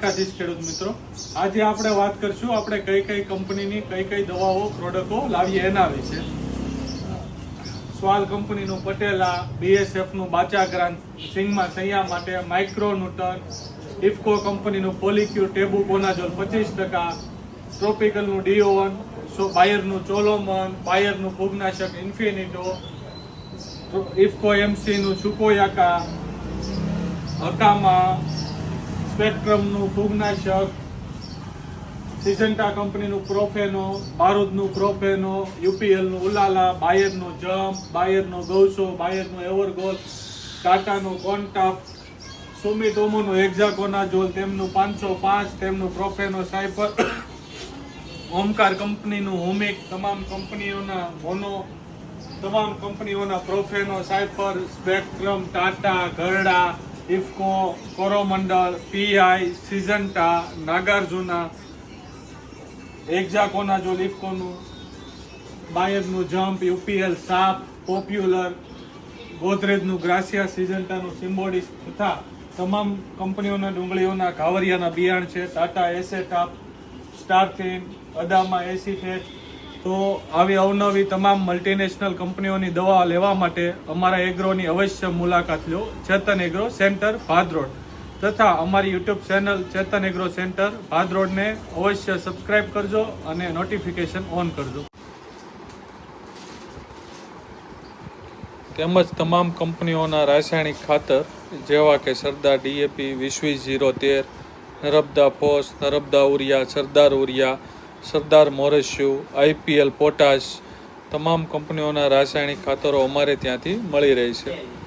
દ્વારકાધીશ ખેડૂત મિત્રો, આજે આપણે વાત કરશું આપણે કઈ કંપનીની કઈ દવાઓ પ્રોડક્ટો લાવીએ એના વિશે. સ્વાલ કંપનીનું પટેલા, BSFનું બાચાગ્રાન સિંગમાં સૈયા માટે, માઇક્રોન્યુટન, ઇફકો કંપનીનું પોલિક્યુ ટેબુકોનાઝોલ 25%, ટ્રોપિકલનું DO1, બાયરનું ચોલોમન, બાયરનું ફૂગનાશક ઇન્ફિનિટો, ઇફકો MCનું સુકોયાકા, હકામા, સ્પેક્ટ્રમનું ફૂગનાશક, સિઝન્ટા કંપનીનું પ્રોફેનો, બારૂદનું પ્રોફેનો, UPLનું ઉલાલા, બાયરનું જમ્પ, બાયરનું ગૌસો, બાયરનું એવરગોલ, ટાટાનું કોન્ટાપ, સુમિટોમોનું એક્ઝાકોનાઝોલ, તેમનું 505, તેમનું પ્રોફેનો સાયફર, ઓમકાર કંપનીનું હોમિક, તમામ કંપનીઓના પ્રોફેનો સાયફર, સ્પેક્ટ્રમ, ટાટા, ગરડા, IFFCO, Coromandel, PI, Syngenta, Nagarjuna, hexaconazole ઇફકોનું, બાયરનું જમ્પ, UPL સાપ, પોપ્યુલર, ગોદરેજનું ગ્રાસિયા, સિઝન્ટાનું સિમ્બોડિસ તથા તમામ કંપનીઓના ડુંગળીઓના ઘાવરિયાના બિયાણ છે. ટાટા એસેટાપ, સ્ટારથિન, અદામા એસીફેટ. તો આવી અવનવી તમામ મલ્ટીનેશનલ કંપનીઓની દવા લેવા માટે અમારા એગ્રોની અવશ્ય મુલાકાત લો. ચેતન એગ્રો સેન્ટર ભાદરોડ તથા અમારી યુટ્યુબ ચેનલ ચેતન એગ્રો સેન્ટર ભાદરોડને અવશ્ય સબસ્ક્રાઇબ કરજો અને નોટિફિકેશન ઓન કરજો. તેમજ તમામ કંપનીઓના રાસાયણિક ખાતર જેવા કે Sardar DAP, 20-013, Narmada phos, Narmada urea, Sardar urea, Sardar મોરેશ્યુ, IPL પોટાશ, તમામ કંપનીઓના રાસાયણિક ખાતરો અમારે ત્યાંથી મળી રહે છે.